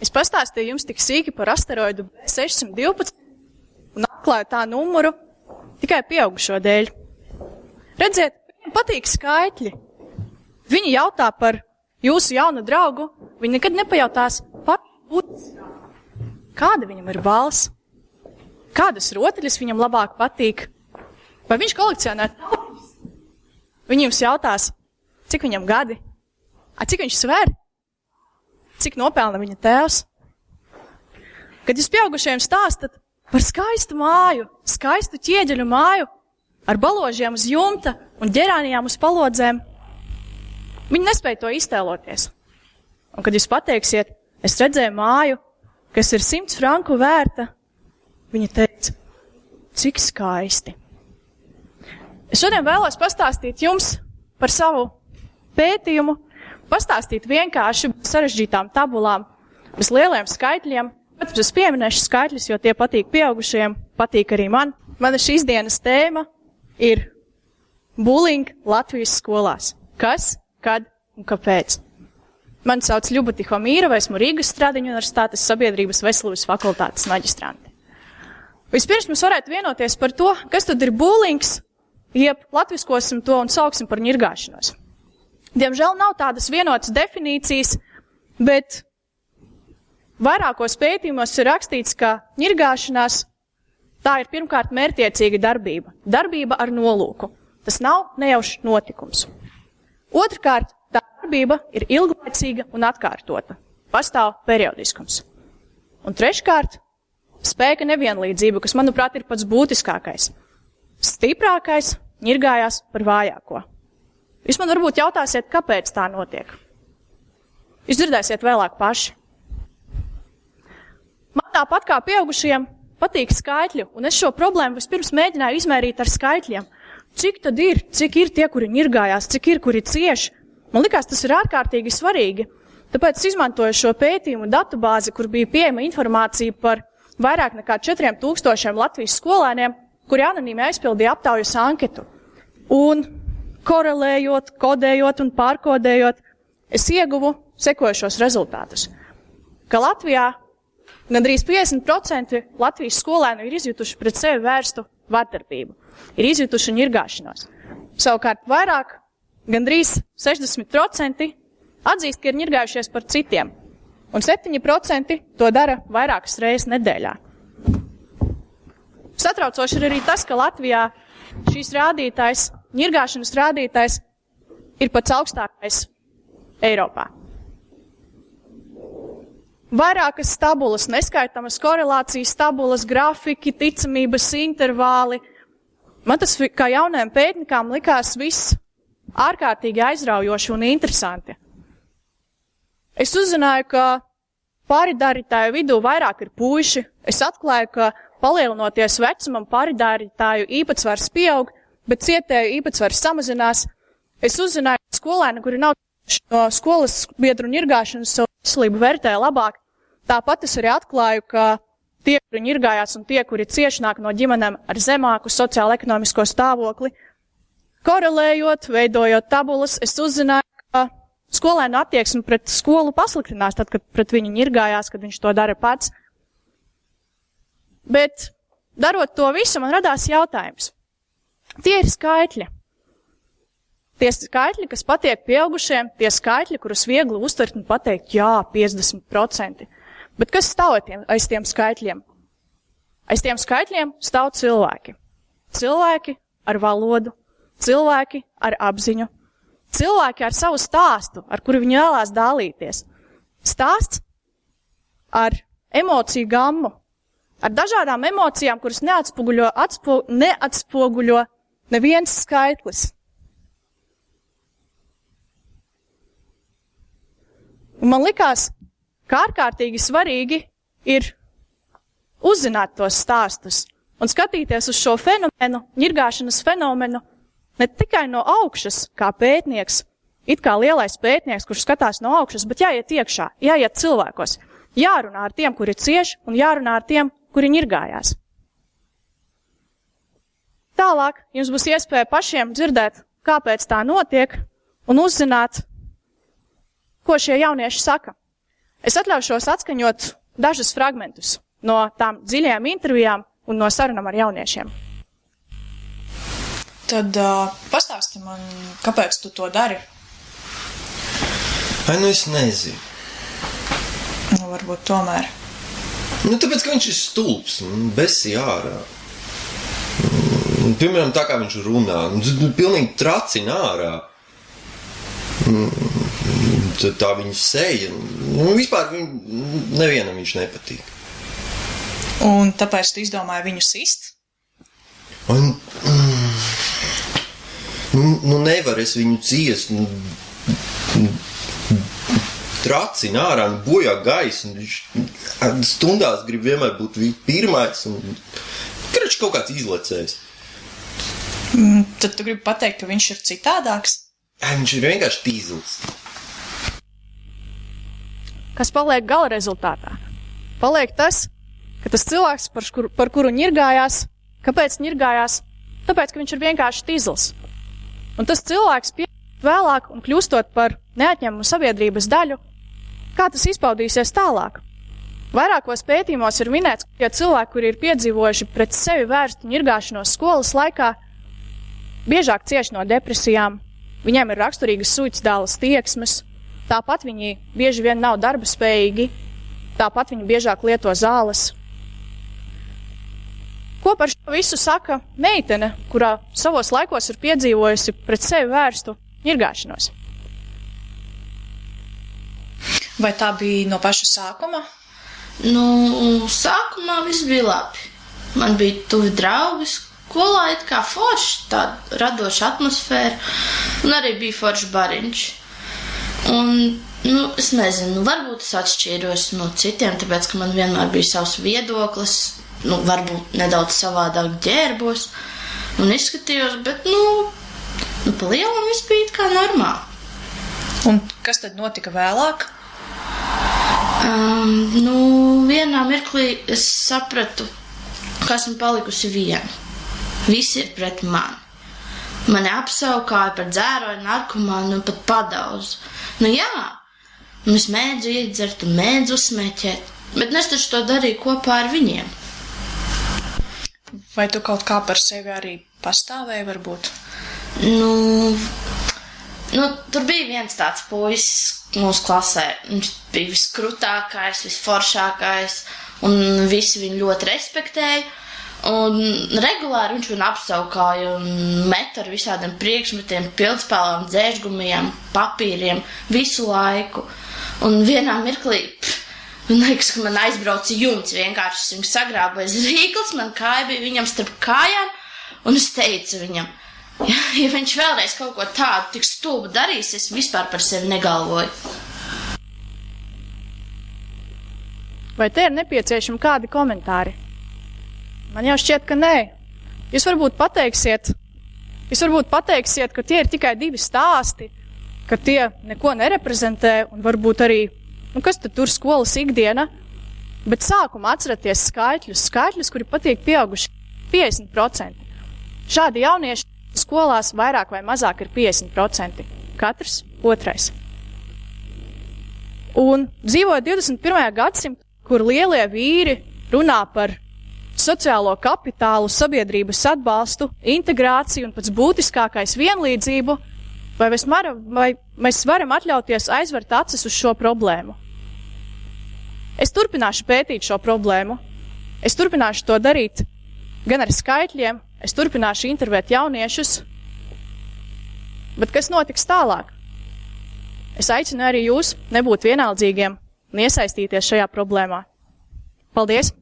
Es pastāstīju jums tik sīki par asteroidu B612 un atklāju tā numuru tikai pieaugušo dēļ. Redziet, viņiem patīk skaitļi. Viņi jautā par jūsu jaunu draugu, viņi nekad nepajautās kāda viņam ir balss, kādas rotaļas viņam labāk patīk, vai viņš kolekcionē tautas. Viņi jums jautās, cik viņam gadi, cik viņš sver, cik nopelna viņa tēvs. Kad jūs pieaugušajiem stāstat par skaistu māju, skaistu ķieģeļu māju, ar baložiem uz jumta un ģerānijām uz palodzēm, viņi nespēja to iztēloties. Un kad jūs pateiksiet, es redzēju māju, kas ir 100 franku vērta, viņi teica, cik skaisti. Es šodien vēlos pastāstīt jums par savu pētījumu, pastāstīt vienkārši bez sarežģītām tabulām, bez lieliem skaitļiem. Protams, es pieminēšu skaitļus, jo tie patīk pieaugušajiem, patīk arī man. Mana šīs dienas tēma ir bullying Latvijas skolās. Kas, kad un kāpēc? Mani sauc Ļuba Tihomīrova, esmu Rīgas Stradiņu universitātes sabiedrības veselības fakultātes maģistrante. Vispirms mēs varētu vienoties par to, kas tad ir bullings, jeb latviskosim to un sauksim par ņirgāšanos. Diemžēl nav tādas vienotas definīcijas, bet vairākos pētījumos ir rakstīts, ka ņirgāšanās tā ir pirmkārt mērķtiecīga darbība. Darbība ar nolūku. Tas nav nejaušs notikums. Otrkārt, tā darbība ir ilglaicīga un atkārtota. Pastāv periodiskums. Un treškārt, spēka nevienlīdzība, kas, manuprāt, ir pats būtiskākais. Stiprākais ņirgājās par vājāko. Jūs man varbūt jautāsiet, kāpēc tā notiek. Jūs dzirdēsiet vēlāk paši. Man tāpat kā pieaugušajiem patīk skaitļi, un es šo problēmu vispirms mēģināju izmērīt ar skaitļiem. Cik tad ir? Cik ir tie, kuri ņirgājās? Cik ir, kuri cieši? Man likās, tas ir ārkārtīgi svarīgi. Tāpēc es izmantoju šo pētījumu datubāzi, kur bija pieejama informācija par vairāk nekā 4000 Latvijas skolēniem, kuri anonīmi aizpildīja aptaujas anketu. Un korelējot, kodējot un pārkodējot, es ieguvu sekojušos rezultātus. Ka Latvijā gandrīz 50% Latvijas skolēnu ir izjutuši pret sevi vērstu vardarbību, ir izjutuši ņirgāšanos. Savukārt vairāk, gandrīz 60% atzīst, ka ir ņirgājušies par citiem, un 7% to dara vairākas reizes nedēļā. Satraucoši ir arī tas, ka Latvijā šīs rādītājs, ņirgāšanas rādītājs, ir pats augstākais Eiropā. Vairākas tabulas, neskaitāmas korelācijas tabulas, grafiki, ticamības intervāli. Man tas, kā jaunajiem pētnikām, likās viss ārkārtīgi aizraujoši un interesanti. Es uzzināju, ka pāridarītāju vidū vairāk ir puiši. Es atklāju, ka palielinoties vecumam pāridarītāju īpatsvars pieaug, bet cietēju īpatsvars samazinās. Es uzzināju, ka skolēni, kuri nav no skolas biedru ņirgāšanas savu veselību vērtē labāk. Tāpat es arī atklāju, ka tie, kuri ņirgājās un tie, kuri cieši nāk no ģimenēm ar zemāku sociālo-ekonomisko stāvokli, korelējot, veidojot tabulas, es uzzināju, ka skolēnu attieksme pret skolu pasliktinās, tad, kad pret viņu ņirgājās, kad viņš to dara pats. Bet, darot to visu, man radās jautājums. Tie ir skaitļi. Tie skaitļi, kas patiek pieaugušiem, tie skaitļi, kurus viegli uztvert un pateikt, jā, 50%. Bet kas stāv aiz tiem skaitļiem? Aiz tiem skaitļiem stāv cilvēki. Cilvēki ar valodu, cilvēki ar apziņu, cilvēki ar savu stāstu, ar kuru viņi vēlās dalīties. Stāsts ar emociju gammu, ar dažādām emocijām, kuras neatspoguļo neviens skaitlis. Un man likās, ka ārkārtīgi svarīgi ir uzzināt tos stāstus un skatīties uz šo fenomenu, ņirgāšanas fenomenu, ne tikai no augšas, kā pētnieks, it kā lielais pētnieks, kurš skatās no augšas, bet jāiet iekšā, jāiet cilvēkos, jārunā ar tiem, kuri cieši, un jārunā ar tiem, kuri ņirgājās. Tālāk jums būs iespēja pašiem dzirdēt, kāpēc tā notiek, un uzzināt, ko šie jaunieši saka. Es atļaušos atskaņot dažus fragmentus no tām dziļajām intervijām un no sarunām ar jauniešiem. Tad pastāsti man, kāpēc tu to dari? Es nezinu. Varbūt tomēr. Tāpēc, ka viņš ir stulbs un besī ārā. Piemēram, tā kā viņš runā, pilnīgi tracina ārā. Tā viņa seja, vispār nevienam viņš nepatīk. Un tāpēc tu izdomāji viņu sist? Nevar es viņu ciest, tracina ārā, bojā gaisu, viņš stundās grib vienmēr būt pirmais, un krač kaut kāds izlecējs. Tad tu gribi pateikt, ka viņš ir citādāks? Viņš ir vienkārši tīzls. Kas paliek gala rezultātā? Paliek tas, ka tas cilvēks, par kuru ņirgājās, kāpēc ņirgājās? Tāpēc, ka viņš ir vienkārši tīzls. Un tas cilvēks vēlāk un kļūstot par neatņemumu sabiedrības daļu, kā tas izpaudīsies tālāk? Vairākos pētījumos ir minēts, ka cilvēki, kuri ir piedzīvojuši pret sevi vērstu ņirgāšanos skolas laikā, biežāk cieš no depresijām, viņiem ir raksturīgas suicidālas tieksmes, tāpat viņi bieži vien nav darba spējīgi, tāpat viņi biežāk lieto zāles. Ko par šo visu saka meitene, kurā savos laikos ir piedzīvojusi pret sevi vērstu ņirgāšanos? Vai tā bija no paša sākuma? Sākumā viss bija labi. Man bija tuvi draugi, skolā it kā forši, tāda radoša atmosfēra, un arī bija forši bariņš. Un, es nezinu, varbūt es atšķīros no citiem, tāpēc, ka man vienmēr bija savs viedoklis, varbūt nedaudz savādāk ģērbos un izskatījos, bet, pa lielam viss bija kā normāli. Un kas tad notika vēlāk? Vienā mirklī es sapratu, ka esmu palikusi viena. Visi ir pret mani. Mani apsaukāja par dzēroju, narkomānu un pat padauzu. Es mēdzu iedzert un mēdzu uzsmēķēt, bet es taču to darīju kopā ar viņiem. Vai tu kaut kā par sevi arī pastāvēji, varbūt? Tur bija viens tāds puisis mūsu klasē. Viņš bija viskrutākais, visforšākais, un visi viņu ļoti respektēja. Un regulāri viņš man apsaukāja un met ar visādiem priekšmetiem, pildspēlām, dzēžgumijām, papīriem, visu laiku. Un vienā mirklī, man liekas, ka man aizbrauca jumts vienkārši. Viņš sagrābojas rīklis, man kāja bija viņam starp kājām, un es teicu viņam, ja viņš vēlreiz kaut ko tādu tik stulbu darīs, es vispār par sevi negalvoju. Vai te ir nepieciešami kādi komentāri? Man jau šķiet, ka nē. Jūs varbūt pateiksiet, ka tie ir tikai divi stāsti, ka tie neko nereprezentē un varbūt arī, kas tad tur skolas ikdiena, bet sākumā atceraties skaitļus, kuri patīk pieauguši 50%. Šādi jaunieši skolās vairāk vai mazāk ir 50%. Katrs otrais. Un dzīvoja 21. gadsimtu, kur lielie vīri runā par sociālo kapitālu, sabiedrības atbalstu, integrāciju un pats būtiskākais vienlīdzību, vai mēs varam atļauties aizvert acis uz šo problēmu? Es turpināšu pētīt šo problēmu. Es turpināšu to darīt gan ar skaitļiem, es turpināšu intervēt jauniešus. Bet kas notiks tālāk? Es aicinu arī jūs nebūt vienaldzīgiem un iesaistīties šajā problēmā. Paldies!